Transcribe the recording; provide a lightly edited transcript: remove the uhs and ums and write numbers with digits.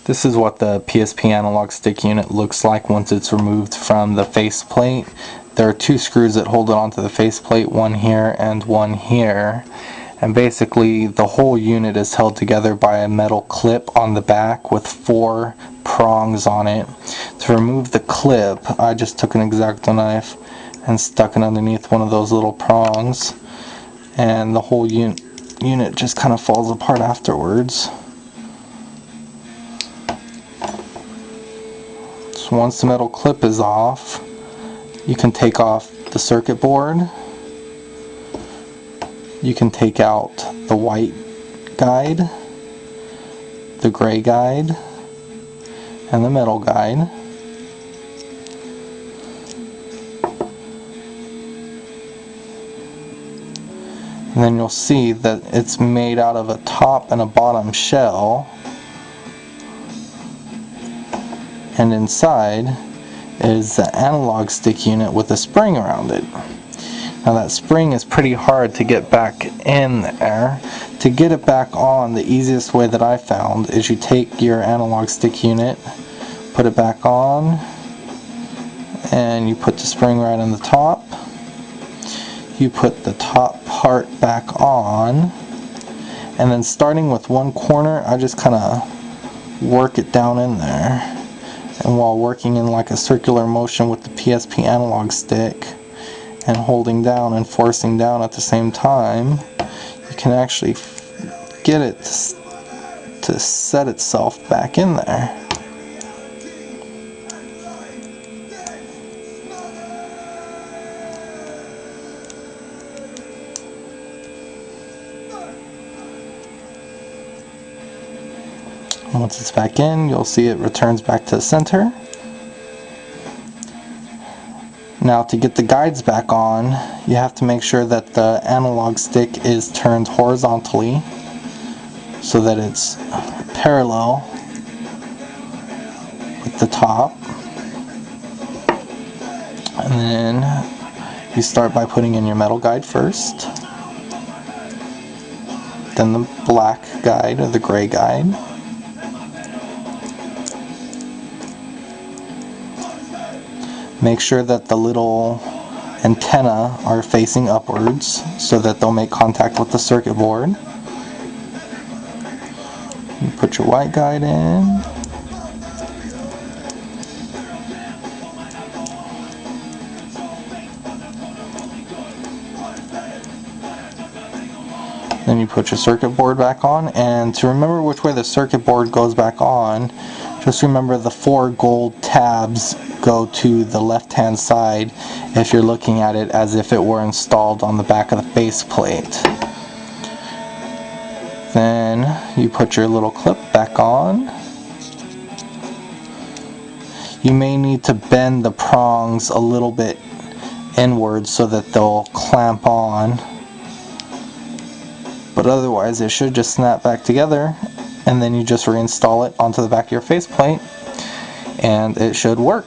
This is what the PSP analog stick unit looks like once it's removed from the faceplate. There are two screws that hold it onto the faceplate, one here and one here. And basically the whole unit is held together by a metal clip on the back with 4 prongs on it. To remove the clip, I just took an X-Acto knife and stuck it underneath one of those little prongs, and the whole unit just kind of falls apart afterwards. So once the metal clip is off, you can take off the circuit board. You can take out the white guide, the gray guide, and the metal guide. And then you'll see that it's made out of a top and a bottom shell. And inside is the analog stick unit with a spring around it. Now that spring is pretty hard to get back in there. To get it back on, the easiest way that I found is you take your analog stick unit, put it back on, and you put the spring right on the top. You put the top part back on, and then starting with one corner, I just kind of work it down in there. And while working in like a circular motion with the PSP analog stick and holding down and forcing down at the same time, you can actually get it to set itself back in there. Once it's back in, you'll see it returns back to the center. Now to get the guides back on, you have to make sure that the analog stick is turned horizontally so that it's parallel with the top. And then you start by putting in your metal guide first, then the black guide or the gray guide. Make sure that the little antenna are facing upwards so that they'll make contact with the circuit board. You put your white guide in. Then you put your circuit board back on, and to remember which way the circuit board goes back on, just remember the 4 gold tabs go to the left hand side if you're looking at it as if it were installed on the back of the faceplate. Then you put your little clip back on. You may need to bend the prongs a little bit inwards so that they'll clamp on, but otherwise it should just snap back together, and then you just reinstall it onto the back of your faceplate and it should work.